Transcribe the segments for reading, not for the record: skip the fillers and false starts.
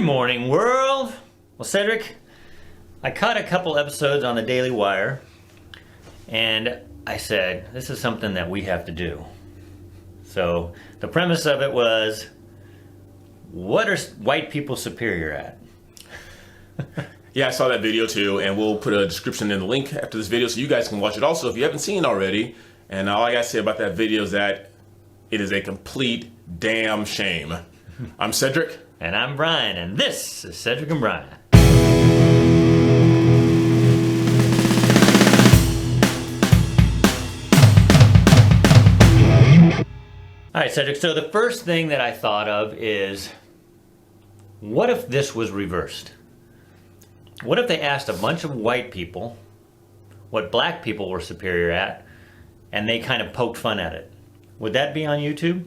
morning, world. Well, Cedric, I caught a couple episodes on the Daily Wire, and I said, this is something that we have to do. So the premise of it was, what are white people superior at? Yeah, I saw that video too, and we'll put a description in the link after this video so you guys can watch it also if you haven't seen it already. And all I gotta say about that video is that it is a complete damn shame. I'm Cedric. And I'm Brian, and this is Cedric and Brian. All right, Cedric, so the first thing that I thought of is, what if this was reversed? What if they asked a bunch of white people what black people were superior at, and they kind of poked fun at it? Would that be on YouTube?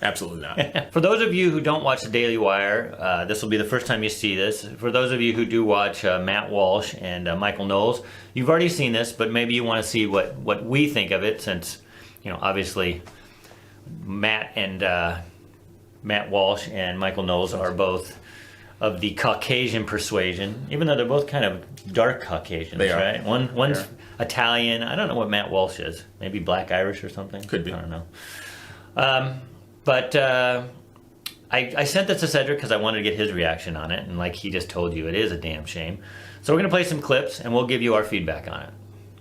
Absolutely not. For those of you who don't watch the Daily Wire, this will be the first time you see this. For those of you who do watch Matt Walsh and Michael Knowles, you've already seen this, but maybe you want to see what we think of it, since, you know, obviously Matt Walsh and Michael Knowles are both of the Caucasian persuasion, even though they're both kind of dark Caucasians, they are. Right? One's Italian. I don't know what Matt Walsh is. Maybe Black Irish or something. Could be. I don't know. But I sent this to Cedric because I wanted to get his reaction on it, and like he just told you, it is a damn shame. So we're going to play some clips, and we'll give you our feedback on it.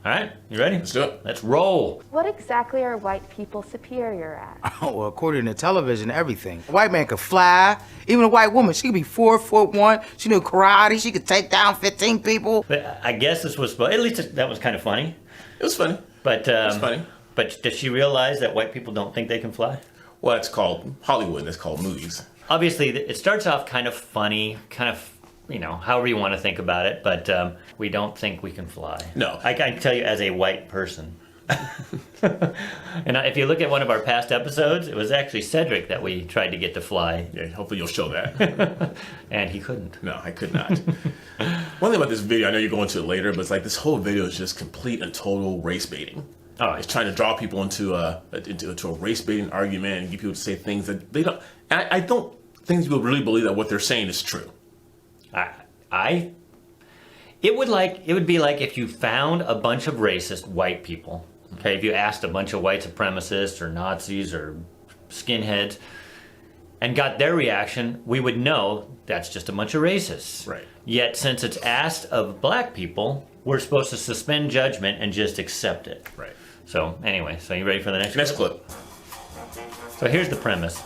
All right? You ready? Let's do it. Let's roll. What exactly are white people superior at? Oh, well, according to television, everything. A white man could fly. Even a white woman, she could be 4'1". She knew karate. She could take down 15 people. But I guess this was, at least that was kind of funny. It was funny. But it was funny. But does she realize that white people don't think they can fly? Well, it's called Hollywood. That's called movies. Obviously, it starts off kind of funny, kind of, you know, however you want to think about it, but we don't think we can fly. No. I can tell you as a white person. And if you look at one of our past episodes, it was actually Cedric that we tried to get to fly. Yeah, hopefully you'll show that. And he couldn't. No, I could not. One thing about this video, I know you're going to it later, but it's like this whole video is just complete and total race baiting. Oh, It's trying to draw people into a race baiting argument and get people to say things that they don't. I don't think people really believe that what they're saying is true. It would be like if you found a bunch of racist white people. Okay, if you asked a bunch of white supremacists or Nazis or skinheads and got their reaction, we would know that's just a bunch of racists. Right. Yet, since it's asked of black people, we're supposed to suspend judgment and just accept it. Right. So, anyway, so you ready for the next clip? So here's the premise.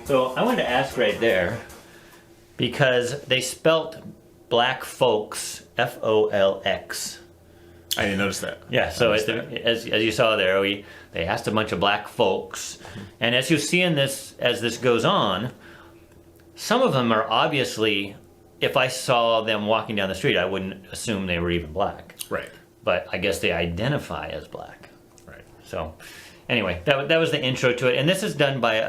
So I wanted to ask right there, because they spelt black folks Folx. I didn't notice that. Yeah, so as you saw there, they asked a bunch of black folks, and as you see in this, as this goes on, some of them are obviously, if I saw them walking down the street, I wouldn't assume they were even black. Right. But I guess they identify as black. Right. So, anyway, that was the intro to it, and this is done by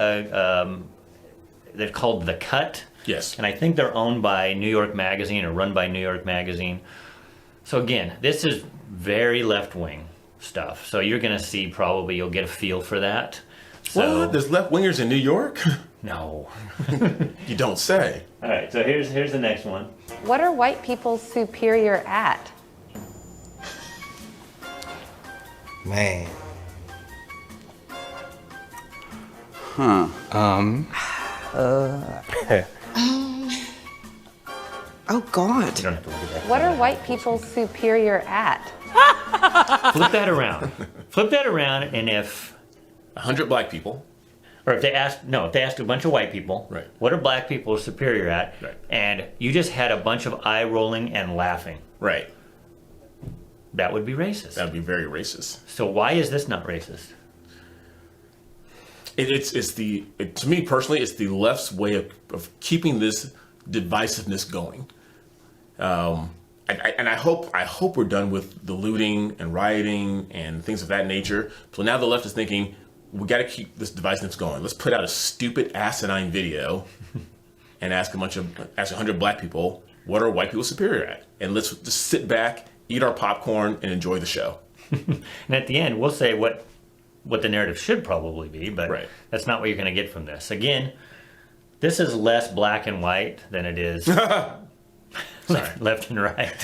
they're called The Cut. Yes. And I think they're owned by New York Magazine or run by New York Magazine. So again, this is very left-wing stuff. So you're going to see, probably you'll get a feel for that. So, what? There's left-wingers in New York? No. You don't say. All right, so here's the next one. What are white people superior at? Man. Oh, God. You don't have to look at that. What are white people superior at? Flip that around. Flip that around, and if 100 black people. Or if they asked a bunch of white people, right, what are black people superior at? Right. And you just had a bunch of eye rolling and laughing. Right. That would be racist. That would be very racist. So why is this not racist? To me personally, it's the left's way of keeping this divisiveness going. And I hope we're done with the looting and rioting and things of that nature. So now the left is thinking, we got to keep this divisiveness going. Let's put out a stupid asinine video and ask 100 black people, what are white people superior at? And let's just sit back, eat our popcorn, and enjoy the show. And at the end, we'll say what the narrative should probably be, but right, that's not what you're going to get from this. Again, This is less black and white than it is left and right.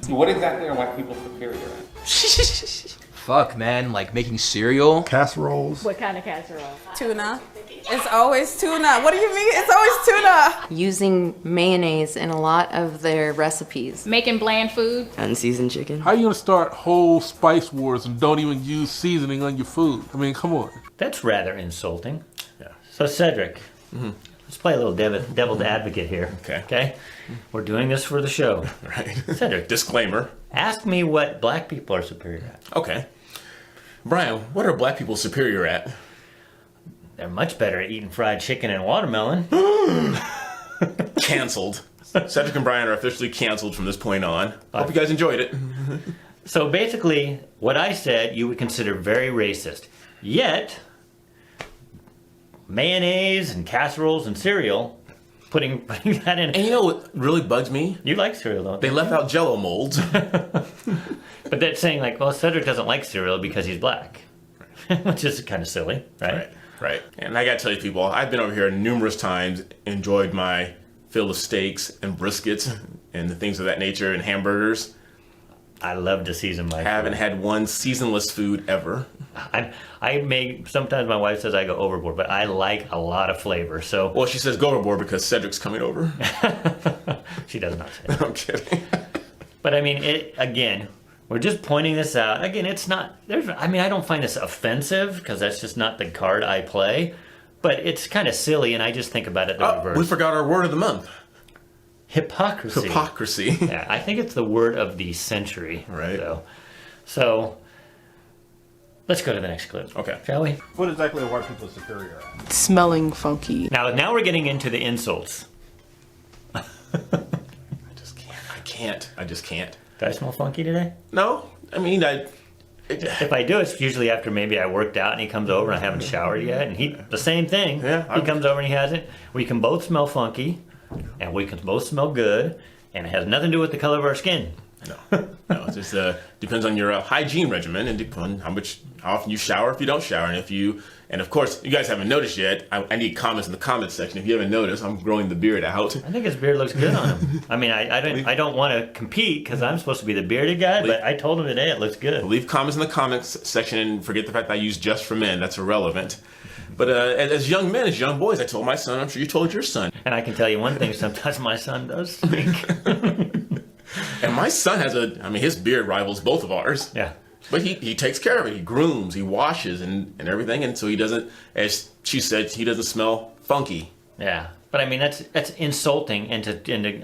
What exactly are white people superior at? Fuck, man, like making cereal. Casseroles. What kind of casserole? Tuna. It's always tuna. What do you mean? It's always tuna. Using mayonnaise in a lot of their recipes. Making bland food? Unseasoned chicken. How you gonna start whole spice wars and don't even use seasoning on your food? I mean, come on. That's rather insulting. Yeah. So Cedric, let's play a little devil's advocate here. Okay. We're doing this for the show. Right. Cedric, Disclaimer. ask me what black people are superior at. Okay. Brian, what are black people superior at? They're much better at eating fried chicken and watermelon. Canceled. Cedric and Brian are officially canceled from this point on. Hope you guys enjoyed it. So basically, what I said you would consider very racist. Yet, mayonnaise and casseroles and cereal, putting that in. And you know what really bugs me? You like cereal, don't They you? left out Jell-O molds. But that's saying like, well, Cedric doesn't like cereal because he's black. Which is kind of silly, right? Right. And I gotta tell you people, I've been over here numerous times, enjoyed my fill of steaks and briskets and the things of that nature and hamburgers. I love to season my Haven't food. had one seasonless food ever. Sometimes my wife says I go overboard, but I like a lot of flavor, so. Well, she says go overboard because Cedric's coming over. She does not say that. I'm kidding. But I mean, again, we're just pointing this out. Again, it's not, I don't find this offensive because that's just not the card I play, but it's kind of silly and I just think about it the reverse. We forgot our word of the month. Hypocrisy. Hypocrisy. Yeah, I think it's the word of the century. Right. So let's go to the next clip. Okay. Shall we? What exactly are white people superior at? Smelling funky. Now we're getting into the insults. I just can't. Did I smell funky today? No, I mean, If I do, it's usually after maybe I worked out and he comes over and I haven't showered yet. And the same thing. Yeah, He comes over and he hasn't. We can both smell funky and we can both smell good. And it has nothing to do with the color of our skin. No, it just depends on your hygiene regimen and depends on how often you shower, if you don't shower, and of course, you guys haven't noticed yet. I need comments in the comments section. If you haven't noticed, I'm growing the beard out. I think his beard looks good on him. I mean, I don't want to compete because I'm supposed to be the bearded guy, but I told him today it looks good. Leave comments in the comments section and forget the fact that I use just for men. That's irrelevant. But as young men, as young boys, I told my son, I'm sure you told your son. And I can tell you one thing, sometimes my son does stink. And my son has his beard rivals both of ours. Yeah. But he takes care of it. He grooms, he washes and everything. And so he doesn't, as she said, he doesn't smell funky. Yeah. But I mean, that's insulting. And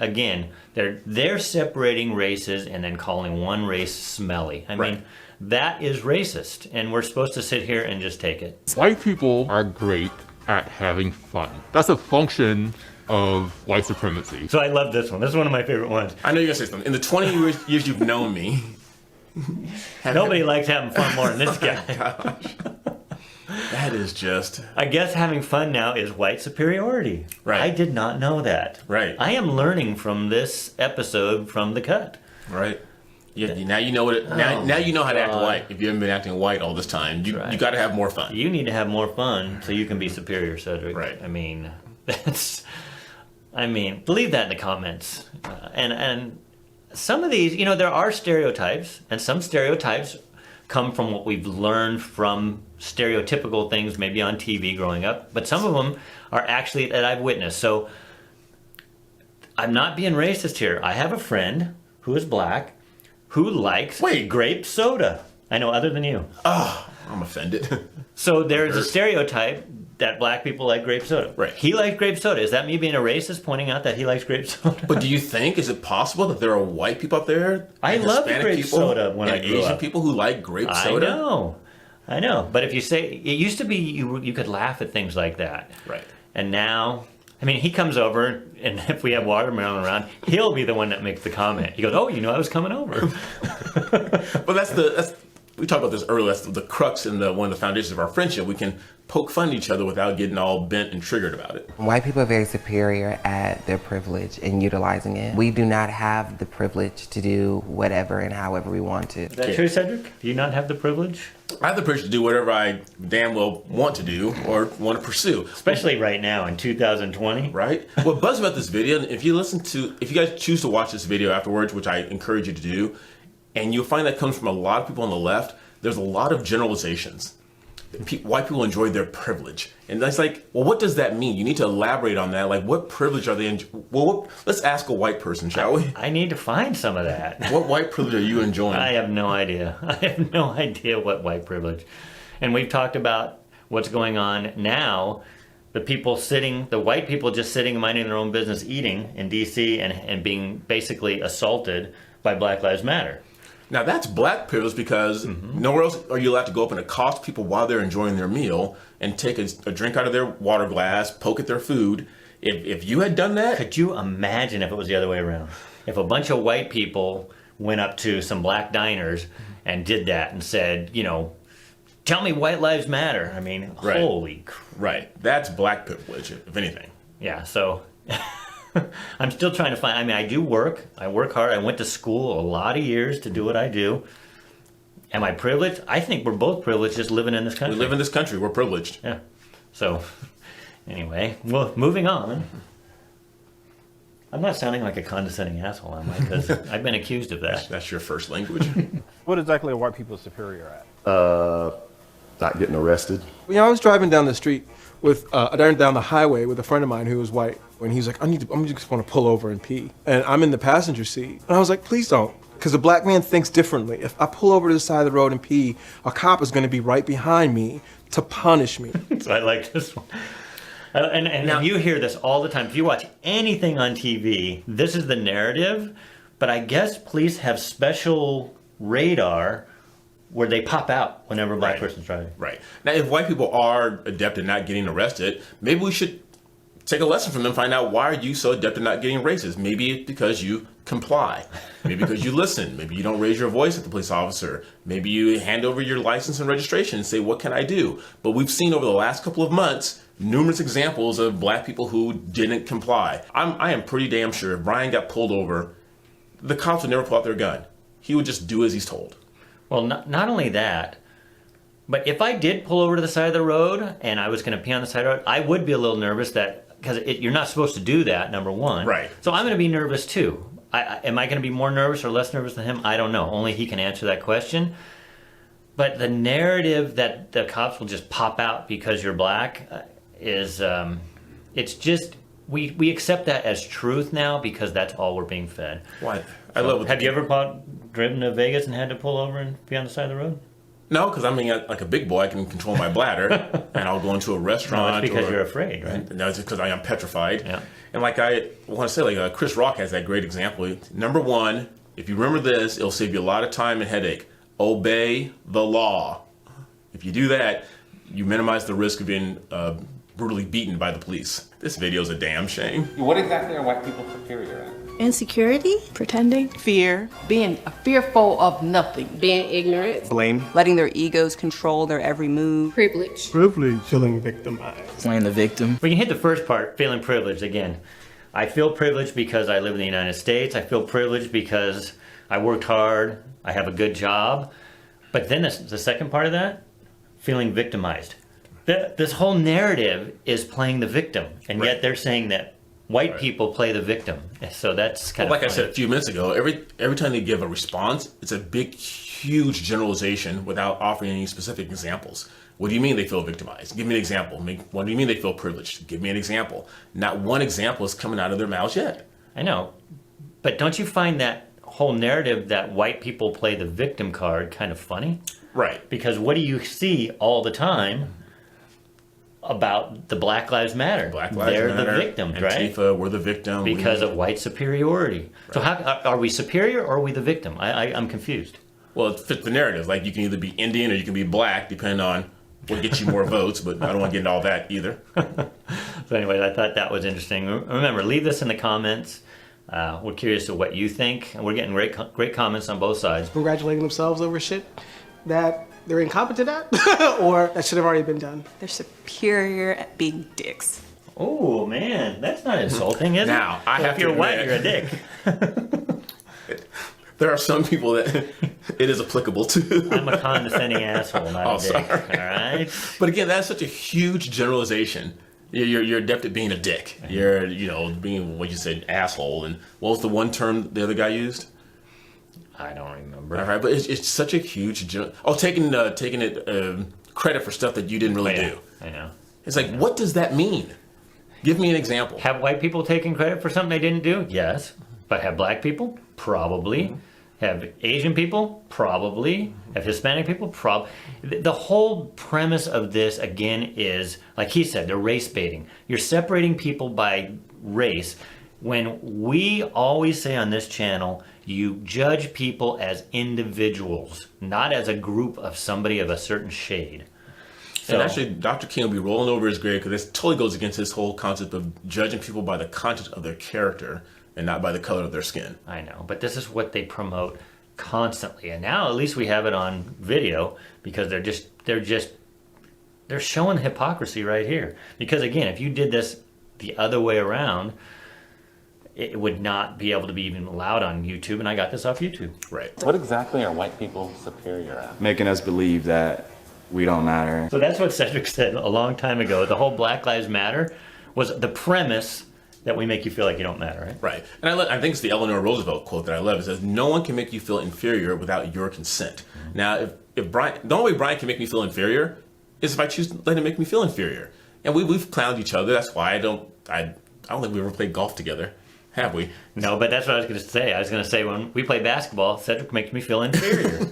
again, they're separating races and then calling one race smelly. I mean, that is racist. And we're supposed to sit here and just take it. White people are great at having fun. That's a function of white supremacy. So I love this one. This is one of my favorite ones. I know you're going to say something. In the 20 years you've known me. Nobody likes having fun more than this guy. That is just... I guess having fun now is white superiority. Right. I did not know that. Right. I am learning from this episode from The Cut. Right. Yeah, now you know what it, now you know how to act white. If you haven't been acting white all this time, you got to have more fun. You need to have more fun so you can be superior, Cedric. Right. I mean, leave that in the comments. And some of these, there are stereotypes, and some stereotypes come from what we've learned from stereotypical things, maybe on TV growing up. But some of them are actually that I've witnessed. So I'm not being racist here. I have a friend who is black who likes grape soda. I know, other than you. Oh, I'm offended. So there's a stereotype that black people like grape soda. Right. He likes grape soda. Is that me being a racist pointing out that he likes grape soda? But do you think, is it possible that there are white people out there? I love Hispanic grape people, soda when I and grew Asian up. people who like grape soda? I know. But if you say, it used to be you could laugh at things like that. Right. And now, he comes over, and if we have watermelon around, he'll be the one that makes the comment. He goes, "Oh, I was coming over." But We talked about this earlier. That's the crux and one of the foundations of our friendship. We can poke fun at each other without getting all bent and triggered about it. White people are very superior at their privilege and utilizing it. We do not have the privilege to do whatever and however we want to. Is that true, Cedric? Do you not have the privilege? I have the privilege to do whatever I damn well want to do or want to pursue. Especially right now in 2020. Right? What bugs about this video, if you guys choose to watch this video afterwards, which I encourage you to do, and you'll find that comes from a lot of people on the left, there's a lot of generalizations. White people enjoy their privilege. And that's like, well, what does that mean? You need to elaborate on that. Like, what privilege are they enjoying? Let's ask a white person, shall we? I need to find some of that. What white privilege are you enjoying? I have no idea. I have no idea what white privilege. And we've talked about what's going on now. The white people just sitting and minding their own business, eating in D.C. and being basically assaulted by Black Lives Matter. Now that's black privilege because nowhere else are you allowed to go up and accost people while they're enjoying their meal and take a drink out of their water glass, poke at their food. If you had done that... Could you imagine if it was the other way around? If a bunch of white people went up to some black diners and did that and said, tell me white lives matter. I mean, right. Holy crap. Right. That's black privilege, if anything. Yeah, so... I'm still trying to find, I do work. I work hard. I went to school a lot of years to do what I do. Am I privileged? I think we're both privileged just living in this country. We live in this country. We're privileged. Yeah. So, anyway, well, moving on. I'm not sounding like a condescending asshole, am I? Because I've been accused of that. That's your first language. What exactly are white people superior at? Not getting arrested. I was driving down the street down the highway with a friend of mine who was white, and he's like, I'm just want to pull over and pee. And I'm in the passenger seat. And I was like, please don't. Because a black man thinks differently. If I pull over to the side of the road and pee, a cop is going to be right behind me to punish me. So I like this one. And now, you hear this all the time. If you watch anything on TV, this is the narrative. But I guess police have special radar where they pop out whenever a black person's driving. Right. Now, if white people are adept at not getting arrested, maybe we should take a lesson from them, find out why are you so adept at not getting arrested. Maybe it's because you comply. Maybe because you listen. Maybe you don't raise your voice at the police officer. Maybe you hand over your license and registration and say, what can I do? But we've seen over the last couple of months numerous examples of black people who didn't comply. I am pretty damn sure if Brian got pulled over, the cops would never pull out their gun. He would just do as he's told. Well, not only that, but if I did pull over to the side of the road and I was going to pee on the side of the road, I would be a little nervous because you're not supposed to do that, number one. Right. So I'm going to be nervous too. Am I going to be more nervous or less nervous than him? I don't know. Only he can answer that question. But the narrative that the cops will just pop out because you're black is, it's just, we accept that as truth now because that's all we're being fed. Why? Have you ever driven to Vegas and had to pull over and be on the side of the road? No, because like a big boy, I can control my bladder, and I'll go into a restaurant. No, it's because you're afraid, right? No, it's because I am petrified. Yeah. And like I want to say, Chris Rock has that great example. Number one, if you remember this, it'll save you a lot of time and headache. Obey the law. If you do that, you minimize the risk of being brutally beaten by the police. This video is a damn shame. What exactly are white people superior at? Insecurity, pretending, fear, being fearful of nothing, being ignorant, blame, letting their egos control their every move, privilege, feeling victimized, playing the victim. We can hit the first part, feeling privileged again. I feel privileged because I live in the United States. I feel privileged because I worked hard. I have a good job. But then the second part of that, feeling victimized. This whole narrative is playing the victim, and yet they're saying that white people play the victim. So that's kind of like funny. I said a few minutes ago, every time they give a response, it's a big, huge generalization without offering any specific examples. What do you mean they feel victimized? Give me an example. What do you mean they feel privileged? Give me an example. Not one example is coming out of their mouths yet. I know. But don't you find that whole narrative that white people play the victim card kind of funny? Right. Because what do you see all the time about the Black Lives Matter? Black Lives They're Matter, the victims, right? Antifa, we're the victim. Because of white superiority. Right. So how are we superior or are we the victim? I'm confused. Well, it fits the narrative. Like you can either be Indian or you can be black, depending on what gets you more votes, but I don't want to get into all that either. So anyways, I thought that was interesting. Remember, leave this in the comments. We're curious to what you think. We're getting great comments on both sides. Congratulating themselves over shit. that they're incompetent at or that should have already been done? They're superior at being dicks. Oh man, that's not insulting, is it? Now, I have if you're to white, admit, you're a dick. there are some people that it is applicable to. I'm a condescending asshole, not a dick. Sorry. All right. But again, that's such a huge generalization. You're adept at being a dick. You're, being what you said, asshole. And what was the one term the other guy used? I don't remember. All right, but it's such a huge taking it credit for stuff that you didn't really do. I know. It's like, what does that mean? Give me an example. Have white people taken credit for something they didn't do? Yes. But have black people? Probably. Have Asian people? Probably. Have Hispanic people? Probably. The whole premise of this, again, is, like he said, they're race baiting. You're separating people by race. When we always say on this channel, you judge people as individuals, not as a group of somebody of a certain shade. And actually, Dr. King will be rolling over his grave because this totally goes against his whole concept of judging people by the content of their character and not by the color of their skin. I know, but this is what they promote constantly. And now at least we have it on video because they're showing hypocrisy right here. Because again, if you did this the other way around, it would not be able to be even allowed on YouTube, and I got this off YouTube. Right. What exactly are white people superior at? Making us believe that we don't matter. So that's what Cedric said a long time ago. The whole Black Lives Matter was the premise that we make you feel like you don't matter, right? Right. And I think it's the Eleanor Roosevelt quote that I love. It says, no one can make you feel inferior without your consent. Mm-hmm. Now, if Brian, the only way Brian can make me feel inferior is if I choose to let him make me feel inferior. And we've clowned each other. That's why I don't think we ever played golf together. Have we? No, but that's what I was going to say. I was going to say when we play basketball, Cedric makes me feel inferior.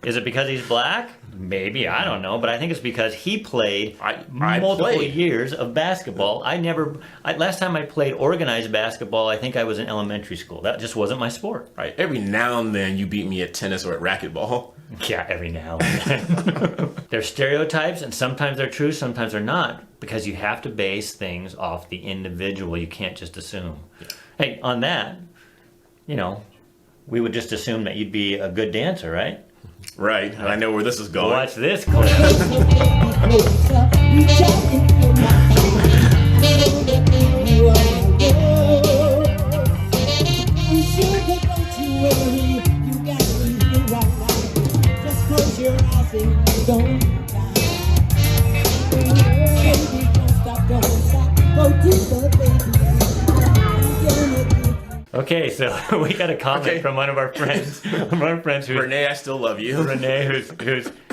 Is it because he's black? Maybe, I don't know. But I think it's because he played multiple years of basketball. Last time I played organized basketball, I think I was in elementary school. That just wasn't my sport. Right. Every now and then you beat me at tennis or at racquetball. Yeah, every now and then. There's stereotypes, and sometimes they're true, sometimes they're not. Because you have to base things off the individual. You can't just assume. Yeah. Hey, on that, we would just assume that you'd be a good dancer, right? Right, and I know where this is going. Watch this clip. Okay, so we got a comment from one of our friends. Renee, I still love you. Renee,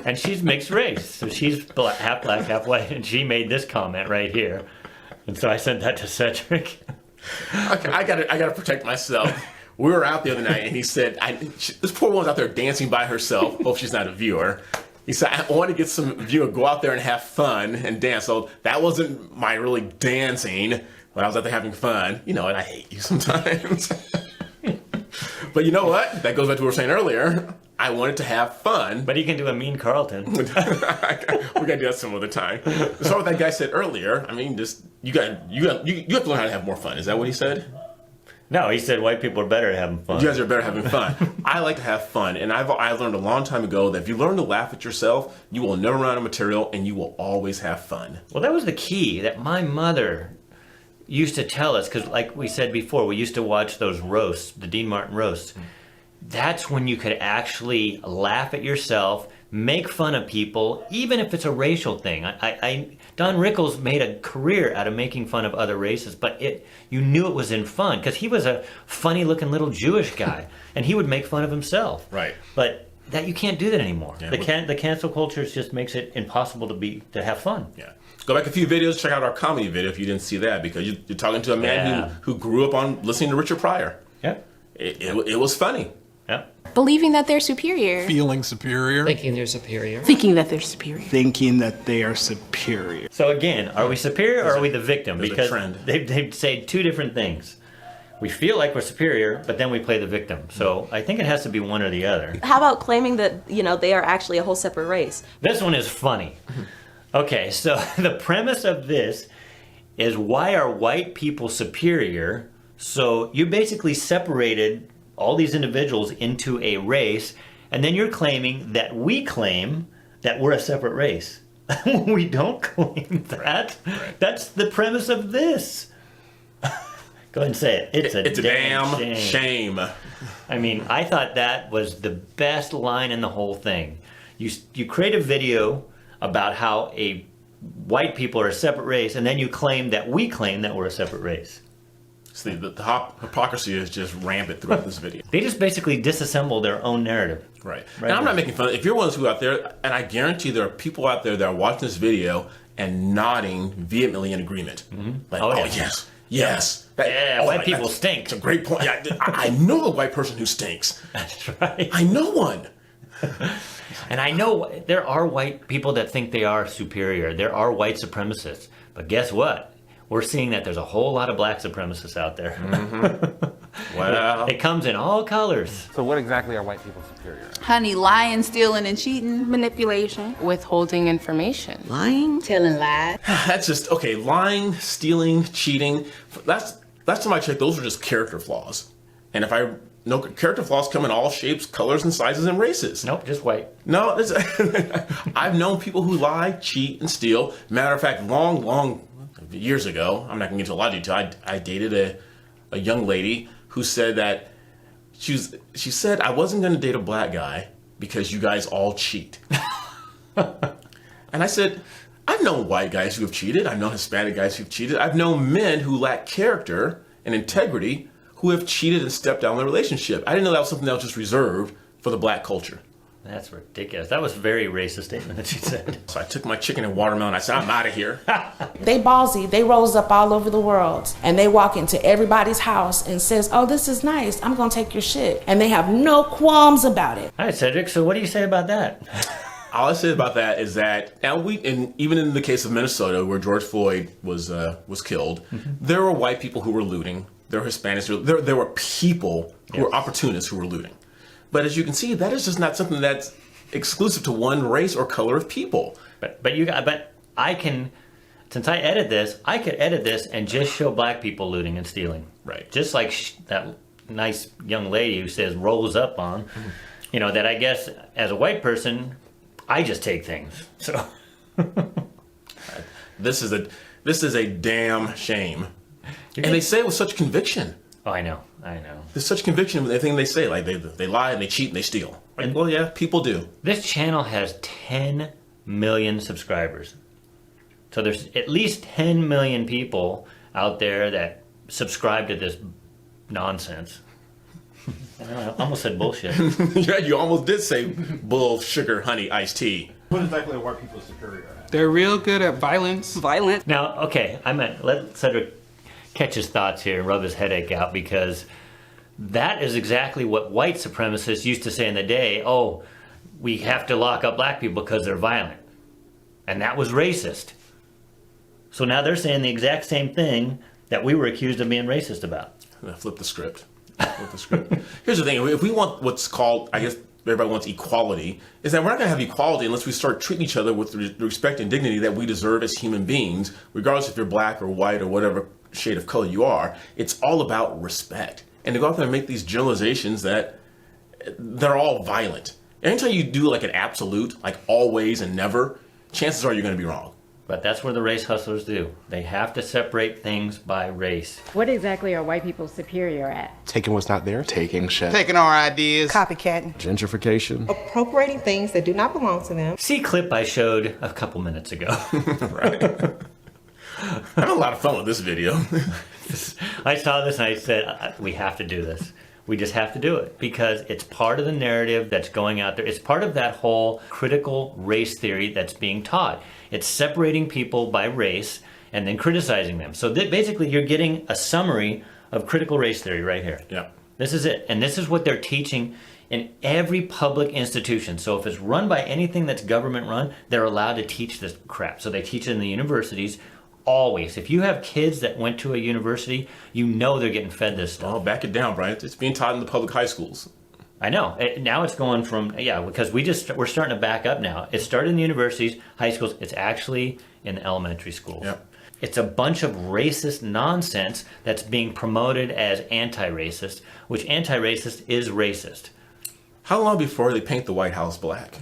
and she's mixed race, so she's half black, half white, and she made this comment right here, and so I sent that to Cedric. Okay, I gotta protect myself. We were out the other night, and he said, "This poor woman's out there dancing by herself. Hope she's not a viewer." He said, "I want to get some viewer, go out there and have fun and dance." So that wasn't my really dancing. When I was out there having fun, and I hate you sometimes. But you know what? That goes back to what we were saying earlier. I wanted to have fun. But you can do a mean Carlton. We gotta do that some other time. That's what that guy said earlier. I mean, you have to learn how to have more fun. Is that what he said? No, he said white people are better at having fun. You guys are better at having fun. I like to have fun, and I learned a long time ago that if you learn to laugh at yourself, you will never run out of material, and you will always have fun. Well, that was the key that my mother used to tell us, because like we said before, we used to watch those roasts, the Dean Martin roasts. That's when you could actually laugh at yourself, make fun of people, even if it's a racial thing. Don Rickles made a career out of making fun of other races, but you knew it was in fun, because he was a funny-looking little Jewish guy, and he would make fun of himself. Right. But that you can't do that anymore. Yeah, the cancel culture just makes it impossible to have fun. Yeah. Go back a few videos, check out our comedy video if you didn't see that, because you're talking to a man who grew up on listening to Richard Pryor. Yeah. It was funny. Yeah. Believing that they're superior. Feeling superior. Thinking they're superior. Thinking that they're superior. Thinking that they are superior. So again, are we superior or are we the victim? Because a trend. They say two different things. We feel like we're superior, but then we play the victim. So I think it has to be one or the other. How about claiming that, they are actually a whole separate race? This one is funny. Okay, so the premise of this is, why are white people superior? So you basically separated all these individuals into a race, And then you're claiming that we claim that we're a separate race. We don't claim that. Right. That's the premise of this. Go ahead and say it. It's a damn shame. I mean, I thought that was the best line in the whole thing. You create a video about how white people are a separate race, and then you claim that we claim that we're a separate race. See, the hypocrisy is just rampant throughout this video. They just basically disassemble their own narrative. Right. And I'm not making fun. If you're one of those who out there, and I guarantee there are people out there that are watching this video and nodding vehemently in agreement. Mm-hmm. Like, oh yes. White people stink. It's a great point. Yeah, I know a white person who stinks. That's right. I know one. And I know there are white people that think they are superior. There are white supremacists. But guess what? We're seeing that there's a whole lot of black supremacists out there. Mm-hmm. Wow. It comes in all colors. So what exactly are white people superior at? Honey, lying, stealing, and cheating. Manipulation. Withholding information. Lying? Telling lies. That's just, okay, lying, stealing, cheating. Last time I checked, those are just character flaws. And character flaws come in all shapes, colors, and sizes and races. Nope, just white. No, I've known people who lie, cheat, and steal. Matter of fact, long years ago, I'm not going to get into a lot of detail, I dated a young lady who said that she said I wasn't going to date a black guy because you guys all cheat. And I said, I've known white guys who have cheated. I've known Hispanic guys who've cheated. I've known men who lack character and integrity who have cheated and stepped out in their relationship. I didn't know that was something that was just reserved for the black culture. That's ridiculous. That was a very racist statement that she said. So I took my chicken and watermelon. I said, I'm out of here. They ballsy. They rose up all over the world. And they walk into everybody's house and says, oh, this is nice. I'm going to take your shit. And they have no qualms about it. All right, Cedric. So what do you say about that? All I say about that is that now even in the case of Minnesota, where George Floyd was killed, there were white people who were looting. There were Hispanics. There were people who were opportunists who were looting. But as you can see, that is just not something that's exclusive to one race or color of people. But I can, since I edit this, I could edit this and just show black people looting and stealing. Right. Just like that nice young lady who says rolls up on, that I guess as a white person, I just take things. So this is a damn shame. And they say it with such conviction. Oh, I know. There's such conviction in everything they say. Like they lie and they cheat and they steal. Like, well, yeah, people do. This channel has 10 million subscribers. So there's at least 10 million people out there that subscribe to this nonsense. I almost said bullshit. Yeah, you almost did say bull, sugar, honey, iced tea. What exactly are white people superior at? They're real good at violence. Now, okay, let Cedric catch his thoughts here and rub his headache out, because that is exactly what white supremacists used to say in the day. Oh, we have to lock up black people because they're violent. And that was racist. So now they're saying the exact same thing that we were accused of being racist about. Flip the script. Here's the thing. If we want what's called, I guess everybody wants equality, is that we're not going to have equality unless we start treating each other with the respect and dignity that we deserve as human beings, regardless if you're black or white or whatever shade of color you are. It's all about respect. And to go out there and make these generalizations that they're all violent. Anytime you do like an absolute, like always and never, chances are you're going to be wrong. But that's where the race hustlers do. They have to separate things by race. What exactly are white people superior at? Taking what's not there. Taking shit. Taking our ideas. Copycatting. Gentrification. Appropriating things that do not belong to them. See clip I showed a couple minutes ago. Right. I had a lot of fun with this video. I saw this and I said, we have to do this. We just have to do it because it's part of the narrative that's going out there. It's part of that whole critical race theory that's being taught. It's separating people by race and then criticizing them. So basically you're getting a summary of critical race theory right here. Yeah. This is it. And this is what they're teaching in every public institution. So if it's run by anything that's government run, they're allowed to teach this crap. So they teach it in the universities. Always. If you have kids that went to a university, you know they're getting fed this stuff. Oh, back it down, Brian. It's being taught in the public high schools. I know. Now it's going from, because we're starting to back up now. It started in the universities, high schools. It's actually in elementary schools. Yep. It's a bunch of racist nonsense that's being promoted as anti-racist, which anti-racist is racist. How long before they paint the White House black?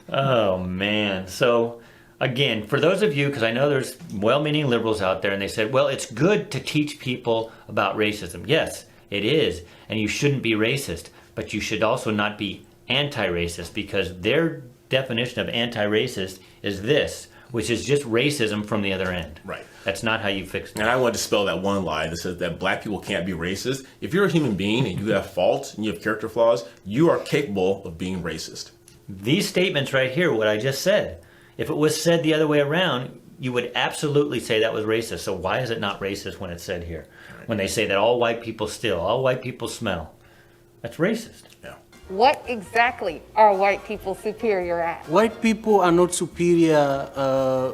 Oh, man. So, again, for those of you, because I know there's well-meaning liberals out there, and they said, well, it's good to teach people about racism. Yes, it is, and you shouldn't be racist, but you should also not be anti-racist, because their definition of anti-racist is this, which is just racism from the other end. Right. That's not how you fix it. And I want to dispel that one lie that says that black people can't be racist. If you're a human being and you have faults and you have character flaws, you are capable of being racist. These statements right here, what I just said, if it was said the other way around, you would absolutely say that was racist. So why is it not racist when it's said here? Right. When they say that all white people steal, all white people smell. That's racist. Yeah. What exactly are white people superior at? White people are not superior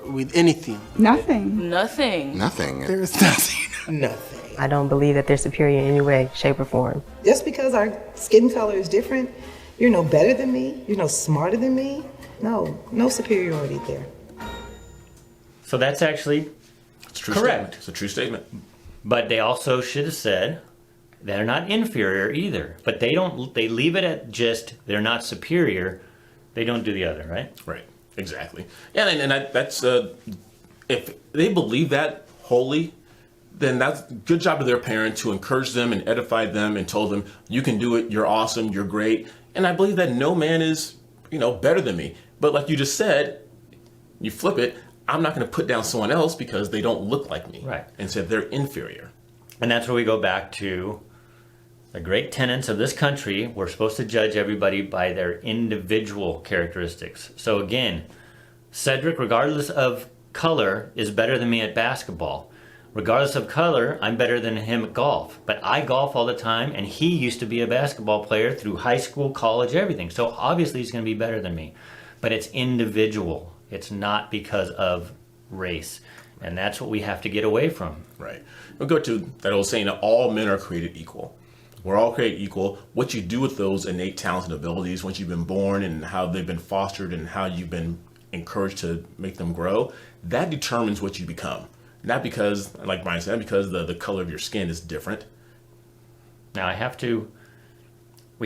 with anything. Nothing. Nothing. There is nothing. Nothing. I don't believe that they're superior in any way, shape, or form. Just because our skin color is different, you're no better than me, you're no smarter than me. No superiority there. So that's actually correct. It's a true statement. But they also should have said they're not inferior either. But they don't. They leave it at just they're not superior. They don't do the other, right? Right. Exactly. Yeah, and that's if they believe that wholly, then that's a good job of their parent to encourage them and edify them and told them you can do it. You're awesome. You're great. And I believe that no man is better than me. But like you just said, you flip it. I'm not going to put down someone else because they don't look like me. Right. And said they're inferior. And that's where we go back to the great tenets of this country. We're supposed to judge everybody by their individual characteristics. So again, Cedric, regardless of color, is better than me at basketball. Regardless of color, I'm better than him at golf. But I golf all the time, and he used to be a basketball player through high school, college, everything. So obviously he's going to be better than me. But it's individual. It's not because of race. And that's what we have to get away from. Right. We'll go to that old saying that all men are created equal. We're all created equal. What you do with those innate talents and abilities once you've been born and how they've been fostered and how you've been encouraged to make them grow, that determines what you become. Not because, like Brian said, because the color of your skin is different. Now we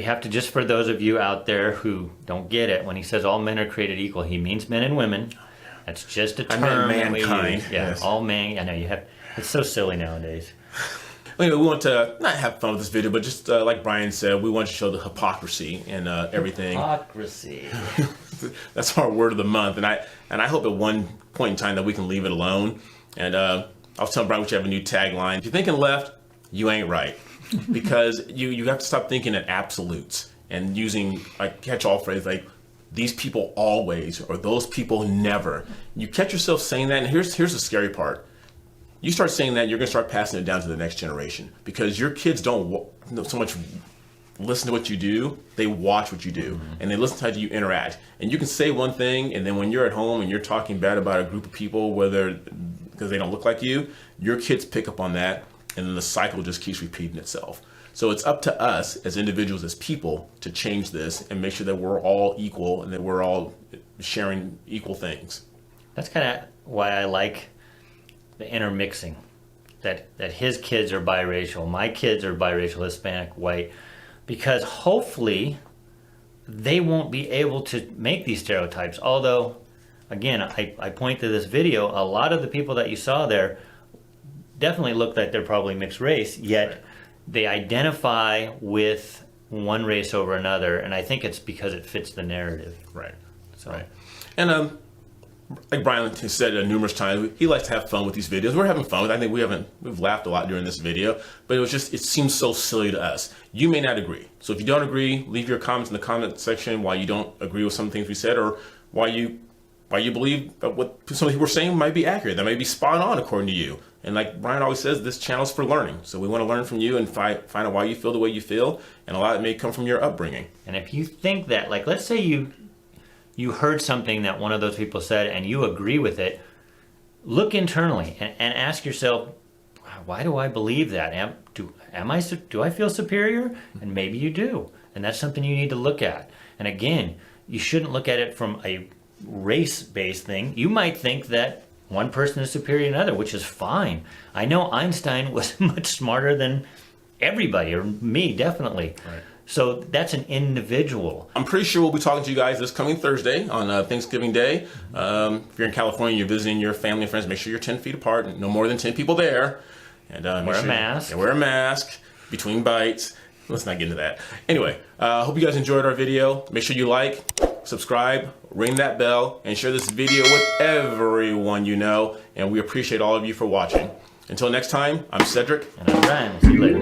have to, just for those of you out there who don't get it, when he says all men are created equal, he means men and women. That's just a term that we use. Yeah, yes. All men. I know you have. It's so silly nowadays. Anyway, we want to not have fun with this video, but just like Brian said, we want to show the hypocrisy in everything. Hypocrisy. That's our word of the month, and I hope at one point in time that we can leave it alone. And I was telling Brian we should have a new tagline. If you're thinking left, you ain't right. Because you have to stop thinking in absolutes and using like catch-all phrase like these people always or those people never. You catch yourself saying that, and here's the scary part. You start saying that, you're going to start passing it down to the next generation because your kids don't so much listen to what you do, they watch what you do, and they listen to how you interact. And you can say one thing, and then when you're at home and you're talking bad about a group of people, whether because they don't look like you, your kids pick up on that, and then the cycle just keeps repeating itself. So it's up to us as individuals, as people, to change this and make sure that we're all equal and that we're all sharing equal things. That's kind of why I like the intermixing. That his kids are biracial, my kids are biracial, Hispanic, white, because hopefully they won't be able to make these stereotypes. Although, again, I point to this video, a lot of the people that you saw there definitely look like they're probably mixed race, yet they identify with one race over another, and I think it's because it fits the narrative. Right. So. Right. And like Brian has said numerous times, he likes to have fun with these videos. We're having fun with it. I think we've laughed a lot during this video, but it seems so silly to us. You may not agree. So if you don't agree, leave your comments in the comment section why you don't agree with some things we said or why you believe that what some people are saying might be accurate. That may be spot on according to you. And like Brian always says, this channel is for learning. So we want to learn from you and find out why you feel the way you feel. And a lot of it may come from your upbringing. And if you think that, like, let's say you heard something that one of those people said and you agree with it, look internally and ask yourself, why do I believe that? Do I feel superior? And maybe you do. And that's something you need to look at. And again, you shouldn't look at it from a race-based thing. You might think that one person is superior to another, which is fine. I know Einstein was much smarter than everybody, or me, definitely. Right. So that's an individual. I'm pretty sure we'll be talking to you guys this coming Thursday on Thanksgiving Day. If you're in California, you're visiting your family and friends, make sure you're 10 feet apart, and no more than 10 people there. And wear a mask. Yeah, wear a mask between bites. Let's not get into that. Anyway, hope you guys enjoyed our video. Make sure you like, subscribe, ring that bell, and share this video with everyone you know. And we appreciate all of you for watching. Until next time, I'm Cedric. And I'm Brian. See you later.